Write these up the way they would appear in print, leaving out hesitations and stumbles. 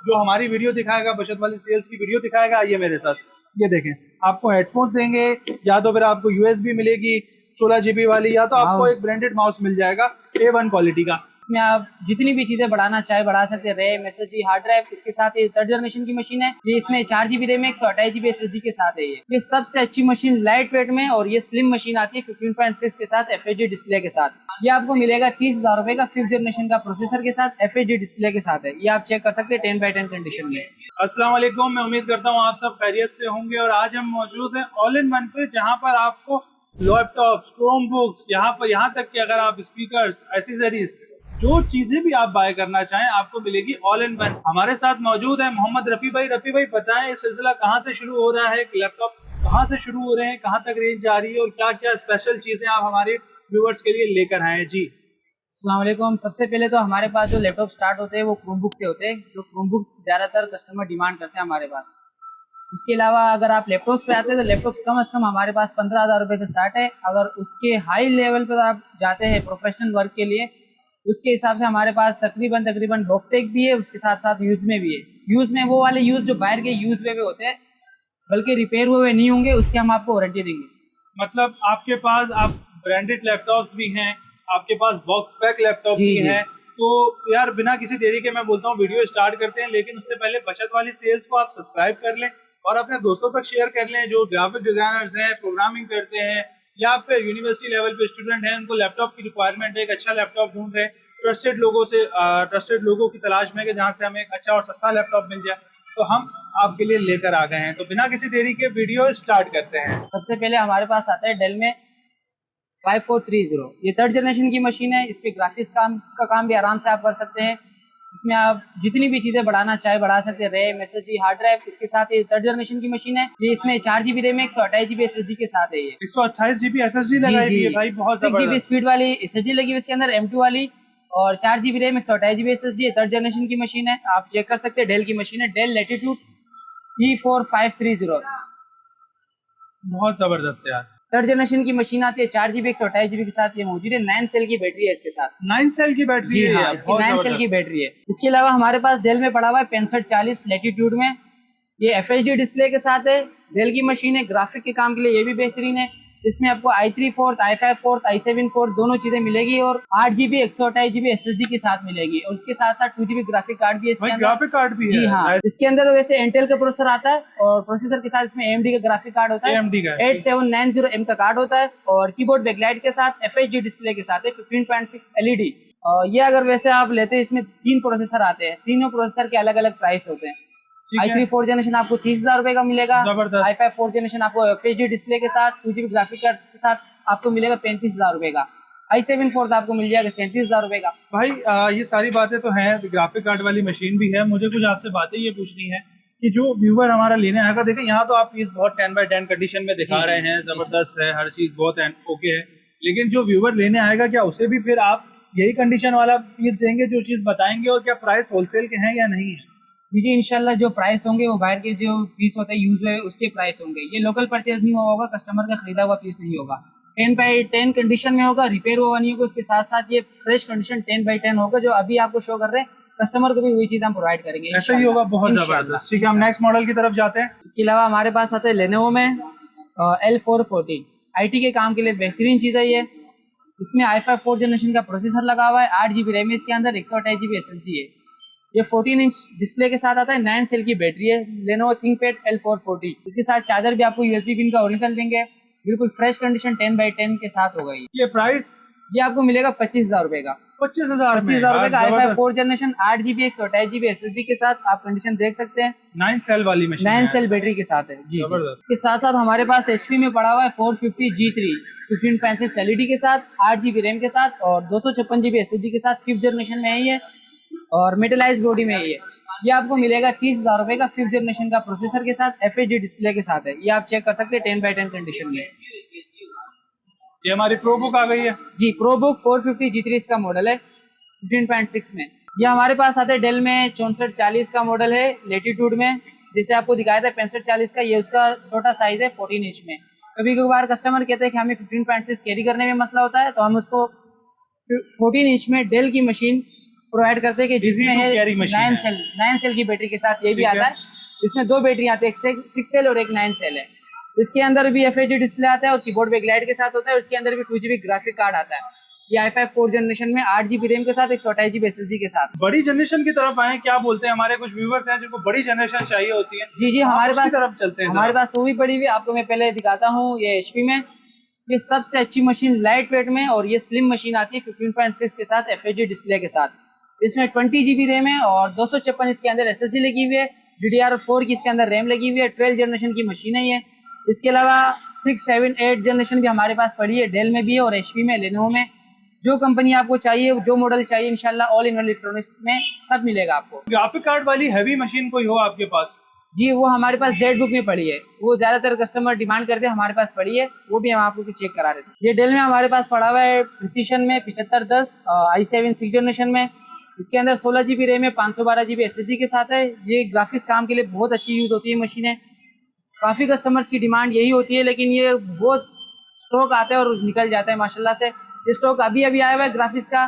जो हमारी वीडियो दिखाएगा, बचत वाली सेल्स की वीडियो दिखाएगा। आइए मेरे साथ, ये देखें, आपको हेडफोन्स देंगे, या तो फिर आपको यूएसबी मिलेगी 16 GB वाली, या तो आपको एक ब्रांडेड माउस मिल जाएगा A1 क्वालिटी का। इसमें आप जितनी भी चीजें बढ़ाना चाहे बढ़ा सकते हैं, रैम, एसएसडी, हार्ड ड्राइव। इसके साथ ये 3rd जनरेशन की मशीन है। ये इसमें 4 GB रैम है, 128 GB एसएसडी के साथ है। ये सबसे अच्छी मशीन लाइट वेट में, और ये स्लिम मशीन आती है 15.6 के साथ FHD डिस्प्ले के साथ। ये आपको मिलेगा 30,000 रुपए का 5th जनरेशन का प्रोसेसर के साथ FHD डिस्प्ले के साथ है। ये आप चेक कर सकते हैं 10x10 कंडीशन में। अस्सलाम वालेकुम, मैं उम्मीद करता हूँ आप सब खैरियत से होंगे। और आज हम मौजूद हैं ऑल इन वन पे, जहाँ पर आपको लैपटॉप्स, क्रोम बुक्स, यहाँ तक कि अगर आप स्पीकर्स, एसेसरीज, जो चीजें भी आप बाय करना चाहें आपको मिलेगी ऑल इन वन। हमारे साथ मौजूद है मोहम्मद रफी भाई। रफी भाई, बताएं ये सिलसिला कहाँ से शुरू हो रहा है, लैपटॉप कहाँ से शुरू हो रहे हैं, कहाँ तक रेंज जा रही है, और क्या क्या स्पेशल चीजें आप हमारे व्यूअर्स के लिए लेकर आए हैं? जी अस्सलाम वालेकुम। सबसे पहले तो हमारे पास जो लैपटॉप स्टार्ट होते हैं वो क्रोमबुक से होते हैं। जो क्रोमबुक्स ज़्यादातर कस्टमर डिमांड करते हैं हमारे पास। उसके अलावा अगर आप लैपटॉप्स पे आते हैं तो लैपटॉप्स कम से कम हमारे पास 15,000 रुपये से स्टार्ट है। अगर उसके हाई लेवल पर आप जाते हैं प्रोफेशनल वर्क के लिए, उसके हिसाब से हमारे पास तकरीबन बॉक्स पैक भी है, उसके साथ साथ यूज़ में भी है। यूज़ में वो वाले यूज़ जो बाहर के यूज़ में होते हैं, बल्कि रिपेयर हुए नहीं होंगे, उसके हम आपको वारंटी देंगे। मतलब आपके पास आप ब्रांडेड लैपटॉप भी हैं, आपके पास बॉक्स पैक लैपटॉप भी हैं। तो यार बिना किसी देरी के मैं बोलता हूँ वीडियो स्टार्ट करते हैं। लेकिन उससे पहले बचत वाली सेल्स को आप सब्सक्राइब कर लें और अपने दोस्तों तक शेयर कर लें जो ग्राफिक डिजाइनर्स हैं, प्रोग्रामिंग करते हैं, या फिर यूनिवर्सिटी लेवल पे स्टूडेंट हैं, उनको लैपटॉप की रिक्वायरमेंट है, एक अच्छा लैपटॉप ढूंढ रहे हैं, ट्रस्टेड लोगों की तलाश में कि जहाँ से हमें एक अच्छा और सस्ता लैपटॉप मिल जाए, तो हम आपके लिए लेकर आ गए हैं। तो बिना किसी देरी के वीडियो स्टार्ट करते हैं। सबसे पहले हमारे पास आता है डेल में 5430। ये 3rd जनरेशन की मशीन है। इस पे ग्राफिक्स का काम भी आराम से आप कर सकते हैं। इसमें आप जितनी भी चीजें बढ़ाना चाहे बढ़ा सकते हैं, रैम, एसएसडी, हार्ड ड्राइव। इसके साथ ये 3rd जनरेशन की मशीन है। ये इसमें 4 GB रैम है, 128 GB एसएसडी के साथ है। ये 128 GB SSD लगाई हुई है भाई, बहुत 6 GB स्पीड वाली एसएसडी लगी हुई इसके अंदर, M2 वाली, और 4 GB RAM, 128 GB SSD. 3rd generation की मशीन है, आप चेक कर सकते हैं। डेल की मशीन है, डेल लैटिट्यूड E4530। बहुत जबरदस्त यार। 3rd जनरेशन की मशीन आती है, 4 GB 128 GB के साथ ये मौजूद है। 9 सेल की बैटरी है इसके साथ। 9 सेल की बैटरी जी है? हाँ, इसकी 9 सेल की बैटरी है। इसके अलावा हमारे पास डेल में पड़ा हुआ है 6540 लैटिट्यूड में। ये FHD डिस्प्ले के साथ है। डेल की मशीन है, ग्राफिक के काम के लिए ये भी बेहतरीन है। इसमें आपको i3 4th, i5 4th, i7 4th दोनों चीजें मिलेगी, और 8 GB 128 GB SSD के साथ मिलेगी, और उसके साथ साथ 2 GB ग्राफिक कार्ड भी है इसके अंदर। ग्राफिक कार्ड भी जी है? हाँ, इसके अंदर वैसे इंटेल का प्रोसेसर आता है, और प्रोसेसर के साथ इसमें AMD का ग्राफिक कार्ड होता है। AMD का 8790M का कार्ड होता है, और कीबोर्ड बैकलाइट के साथ FHD डिस्प्ले के साथ है, 15.6 LED। ये अगर वैसे आप लेते हैं, इसमें 3 प्रोसेसर आते हैं। तीनों प्रोसेसर के अलग अलग प्राइस होते हैं। i3 4th जनरेशन आपको 30,000 रुपए का मिलेगा। i5 4th जनरेशन आपको FHD डिस्प्ले के साथ 2 GB ग्राफिक कार्ड के साथ आपको मिलेगा 35,000 रुपए का। i7 4th आपको मिल जाएगा 37,000 रुपए का। भाई ये सारी बातें तो हैं, ग्राफिक कार्ड वाली मशीन भी है। मुझे कुछ आपसे बातें ये पूछनी है कि जो व्यूअर हमारा लेने आएगा, देखें यहाँ तो आप पीस बहुत 10x10 कंडीशन में दिखा रहे हैं, जबरदस्त है, हर चीज बहुत ओके है। लेकिन जो व्यूअर लेने आएगा, क्या उसे भी फिर आप यही कंडीशन वाला पीस देंगे जो चीज बताएंगे, और क्या प्राइस होलसेल के हैं या नहीं है? जी इंशाल्लाह जो प्राइस होंगे वो बाहर के जो पीस होते हैं यूज है उसके प्राइस होंगे। ये लोकल परचेज नहीं हुआ होगा, कस्टमर का खरीदा हुआ पीस नहीं होगा। 10x10 कंडीशन में होगा, रिपेयर हुआ नहीं होगा। उसके साथ साथ ये फ्रेश कंडीशन 10x10 होगा, जो अभी आपको शो कर रहे हैं। कस्टमर को भी वही चीज हम प्रोवाइड करेंगे। ऐसा ही होगा, बहुत जबरदस्त। ठीक है, हम नेक्स्ट मॉडल की तरफ जाते हैं। इसके अलावा हमारे पास आते हैं लेनोवो में L440। IT के काम के लिए बेहतरीन चीज है ये। इसमें i5 4th जनरेशन का प्रोसेसर लगा हुआ है, 8 GB रैम है इसके अंदर, 128 GB SSD है। ये 14 इंच डिस्प्ले के साथ आता है, 9 सेल की बैटरी है। Lenovo ThinkPad L440। इसके साथ चार्जर भी आपको USB पिन का ओरिजिनल देंगे, बिल्कुल फ्रेश कंडीशन 10x10 के साथ होगा। ये प्राइस ये आपको मिलेगा 25,000 रुपए का। 25,000 रुपए का i5 4th generation 8 GB 128 GB SSD के साथ। आप कंडीशन देख सकते हैं। 9 सेल वाली मशीन, 9 सेल बैटरी के साथ है जी। इसके साथ साथ हमारे पास HP में पड़ा हुआ है 450G3 15.6 LED के साथ, 8 GB रैम के साथ, और 256 GB SSD के साथ। 5th जनरेशन में है ये, और मेटलाइज बॉडी में है ये आपको मिलेगा 30,000 रुपए का 5th जनरेशन का प्रोसेसर के साथ, FHD डिस्प्ले के साथ है। ये आप चेक कर सकते हैं 10x10 कंडीशन में। ये हमारी प्रो बुक आ गई है जी, प्रो बुक 450G3 इसका मॉडल है, 15.6 में। ये हमारे पास आते हैं डेल में 6440 का मॉडल है, लैटिट्यूड में, जैसे आपको दिखाया था 6540 का। ये उसका छोटा साइज है 14 इंच में। कभी कभार कस्टमर कहते हैं कि हमें 15.6 कैरी करने में मसला होता है, तो हम उसको 14 इंच में डेल की मशीन प्रोवाइड करते हैं कि जिसमें to है carry machine 9 सेल की बैटरी के साथ ये भी ठीक आता है। है। इसमें 2 बैटरी आती है, एक 6 सेल और एक 9 सेल है। इसके अंदर भी FHD डिस्प्ले आता है और कीबोर्ड बैकलाइट के साथ होता है और इसके अंदर भी 2GB ग्राफिक कार्ड आता है। ये i5 4 जनरेशन में 8GB रैम के साथ 128GB SSD के साथ। बड़ी जनरेशन की तरफ आए, क्या बोलते हैं हमारे कुछ व्यूवर्स हैं जिनको बड़ी जनरेशन चाहिए होती है। जी आप हमारे उसकी पास तरफ चलते हैं हमारे जरा। पास वो भी पड़ी हुई है, आपको मैं पहले दिखाता हूँ। ये HP में ये सबसे अच्छी मशीन लाइट वेट में, और ये स्लिम मशीन आती है 15.6 के साथ FHD डिस्प्ले के साथ। इसमें 20GB रैम है और 256 इसके अंदर SSD लगी हुई है, DDR4 की इसके अंदर रैम लगी हुई है। 12 जनरेशन की मशीन है ये। इसके अलावा 6, 7, 8 जनरेशन भी हमारे पास पड़ी है, डेल में भी है और HP में, लेनोवो में। जो कंपनी आपको चाहिए, जो मॉडल चाहिए, इंशाल्लाह ऑल इन वन इलेक्ट्रॉनिक्स में सब मिलेगा आपको। ग्राफिक कार्ड वाली हैवी मशीन कोई हो आपके पास? जी वो हमारे पास जेड बुक में पड़ी है, वो ज्यादातर कस्टमर डिमांड करते हैं, हमारे पास पड़ी है, वो भी हम आपको चेक करा देते हैं। ये डेल में हमारे पास पड़ा हुआ है प्रिसीशन में 7510 i7 6 जनरेशन में। इसके अंदर 16GB रैम है, 512GB SSD के साथ है। ये ग्राफिक्स काम के लिए बहुत अच्छी यूज होती है मशीन है। काफी कस्टमर्स की डिमांड यही होती है, लेकिन ये बहुत स्टॉक आता है और निकल जाता है माशाल्लाह से। ये स्टॉक अभी आया हुआ है ग्राफिक्स का,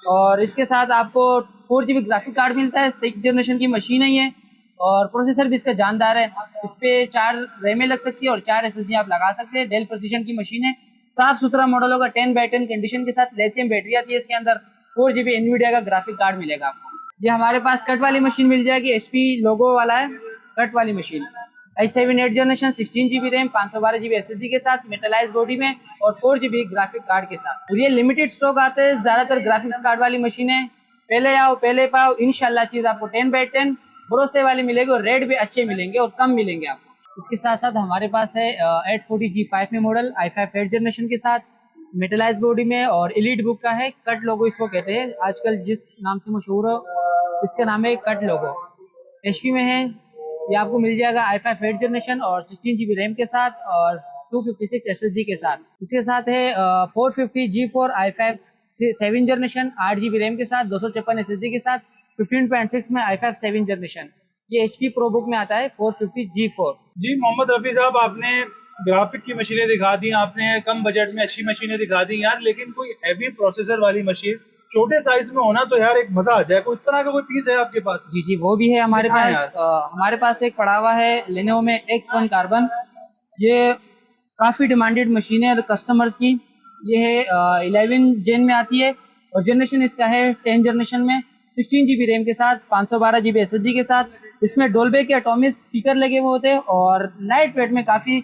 और इसके साथ आपको 4GB ग्राफिक कार्ड मिलता है। 6 जनरेशन की मशीन है ये, और प्रोसेसर भी इसका जानदार है। इस पे 4 रैमें लग सकती है और 4 SSD आप लगा सकते हैं। डेल प्रिसीशन की मशीन है, साफ सुथरा मॉडल होगा, 10x10 कंडीशन के साथ। लिथियम बैटरी आती है इसके अंदर, 4GB एनवीडिया का ग्राफिक कार्ड मिलेगा आपको। ये हमारे पास कट वाली मशीन मिल जाएगी, HP लोगो वाला है कट वाली machine. i7 8 generation 16GB RAM, 512GB SSD के साथ, मेटलाइज बॉडी में और 4GB ग्राफिक कार्ड के साथ। और ये लिमिटेड स्टॉक आते हैं ज्यादातर ग्राफिक्स कार्ड वाली मशीनें। पहले आओ पहले पाओ, इंशाल्लाह चीज आपको 10x10 भरोसे वाली मिलेगी और रेट भी अच्छे मिलेंगे और कम मिलेंगे आपको। इसके साथ साथ हमारे पास है 840G5 में मॉडल i5 8 जनरेशन के साथ, मेटलाइज बॉडी में, और एलीट बुक का है। कट लोगो इसको कहते हैं, आजकल जिस नाम से मशहूर हो इसका नाम है कट लोगो। HP में है, ये आपको मिल जाएगा i5 8 जनरेशन और 16GB रैम के साथ और 256 SSD के साथ। इसके साथ है 450G4 i5 7 generation 8GB RAM के साथ, 256 SSD के साथ, 15.6 में i5 7 जनरेशन। ये HP प्रो बुक में आता है 450G4। जी मोहम्मद रफी साहब, आपने ग्राफिक की मशीनें दिखा दी, आपने कम बजट में अच्छी मशीनें दिखा दी यार, लेकिन कोई हैवी प्रोसेसर वाली मशीन छोटे साइज में होना तो यार एक मजा आ जाए। कोई इस तरह का कोई पीस है आपके पास? जी वो भी है हमारे पास। हमारे पास एक पड़ा हुआ है लेनोवो में X1 कार्बन। ये काफी डिमांडेड मशीन है कस्टमर्स की। ये है 11 जेन में आती है और जनरेशन इसका है 10 जनरेशन में, 16GB रैम के साथ, 512GB SSD के साथ। इसमें डोल्बे के एटॉमिक स्पीकर लगे हुए होते हैं और लाइट वेट में काफी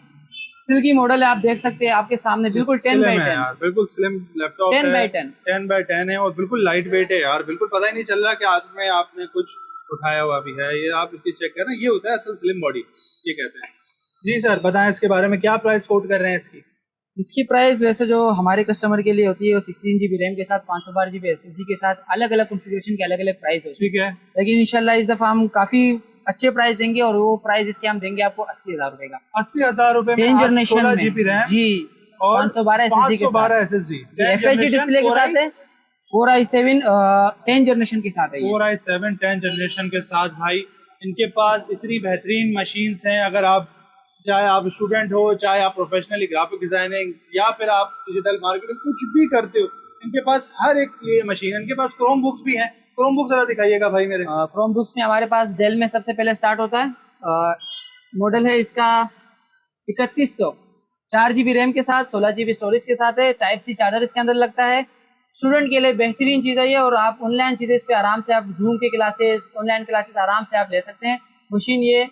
सिल्की मॉडल है। आप देख सकते हैं आपके सामने, बिल्कुल 10x10, बिल्कुल स्लिम लैपटॉप 10x10 है और बिल्कुल लाइट वेट है यार। बिल्कुल पता ही नहीं चल रहा कि हाथ में आपने कुछ उठाया हुआ भी है। ये आप इसकी चेक करें, ये होता है असल स्लिम बॉडी, ये कहते हैं। जी सर बताएं इसके बारे में, क्या प्राइस कोट कर रहे हैं इसकी? इसकी प्राइस वैसे जो हमारे कस्टमर के लिए होती है वो 16GB रैम के साथ, 512GB SSD के साथ, अलग अलग कॉन्फ़िगरेशन के अलग अलग प्राइस होती है। ठीक है, लेकिन इंशाल्लाह इस दफा हम काफी अच्छे प्राइस देंगे और वो प्राइस इसके हम देंगे आपको 80,000 रुपए का। 80,000 रुपए में 16GB रैम जी, और 512 SSD FHD डिस्प्ले के साथ है। 4i7 10 जनरेशन के साथ है। 4i7 10 जनरेशन के साथ भाई इनके पास इतनी बेहतरीन मशीन्स हैं। अगर आप चाहे आप स्टूडेंट हो, चाहे आप प्रोफेशनली ग्राफिक डिजाइनिंग या फिर आप डिजिटल मार्केटिंग कुछ भी करते हो, इनके पास हर एक ये मशीन। इनके पास क्रोम बुक्स भी हैं। क्रोम बुक्स जरा दिखाइएगा भाई मेरे। क्रोम बुक्स में हमारे पास डेल में सबसे पहले स्टार्ट होता है। मॉडल है इसका 3100, 4GB रैम के साथ, 16GB स्टोरेज के साथ है। टाइप सी चार्जर इसके अंदर लगता है। स्टूडेंट के लिए बेहतरीन चीज़ है ये, और आप ऑनलाइन चीज़ें इस पे आराम से, आप जूम के क्लासेस, ऑनलाइन क्लासेस आराम से आप ले सकते हैं। मशीन ये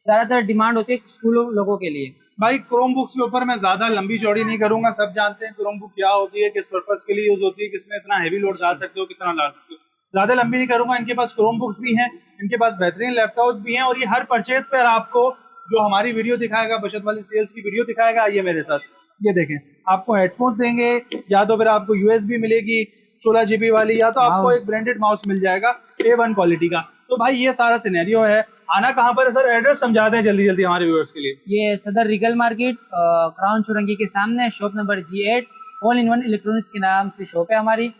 ज्यादातर डिमांड होती है स्कूल लोगों के लिए। भाई क्रोम बुक्स के ऊपर मैं ज्यादा लंबी चौड़ी नहीं करूंगा, सब जानते हैं क्रोम बुक क्या होती है, किस पर्पस के लिए यूज होती है, किसमें इतना हैवी लोड डाल सकते हो, कितना डाल सकते हो। ज्यादा लंबी नहीं करूंगा। इनके पास क्रोम बुक्स भी हैं, इनके पास बेहतरीन लैपटॉप्स भी हैं, और ये हर परचेज पर आपको जो हमारी वीडियो दिखाएगा, बचत वाली सेल्स की वीडियो दिखाएगा, आइए मेरे साथ, ये देखें। आपको हेडफोन्स देंगे, या तो फिर आपको USB मिलेगी 16GB वाली, या तो आपको एक ब्रांडेड माउस मिल जाएगा A1 क्वालिटी का। तो भाई ये सारा सिनेरियो है। आना कहाँ पर है सर? एड्रेस समझाते हैं जल्दी जल्दी हमारे व्यूअर्स के लिए। ये सदर रीगल मार्केट क्राउन चुरंगी के सामने, shop number G8, all in one electronics के नाम से शॉप है हमारी।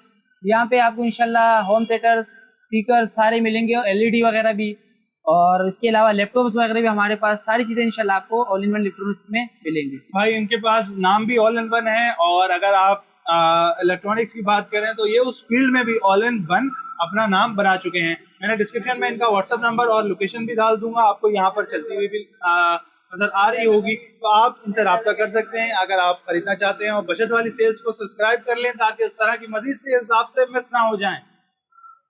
यहाँ पे आपको इंशाल्लाह होम थिएटर्स, स्पीकर सारे मिलेंगे, और LED वगैरह भी, और इसके अलावा लैपटॉप्स वगैरह भी हमारे पास, सारी चीजें इंशाल्लाह आपको ऑल इन वन इलेक्ट्रॉनिक्स में मिलेंगी। भाई इनके पास नाम भी ऑल इन वन है, और अगर आप इलेक्ट्रॉनिक्स की बात करें तो ये उस फील्ड में भी ऑल इन वन अपना नाम बना चुके हैं। मैंने डिस्क्रिप्शन में इनका व्हाट्सएप नंबर और लोकेशन भी डाल दूंगा, आपको यहाँ पर चलती हुई भी नजर आ रही होगी, तो आप इनसे रब्ता कर सकते हैं अगर आप खरीदना चाहते हैं। और बचत वाली सेल्स को सब्सक्राइब कर लें ताकि इस तरह की मजीद सेल्स आपसे मिस ना हो जाएं।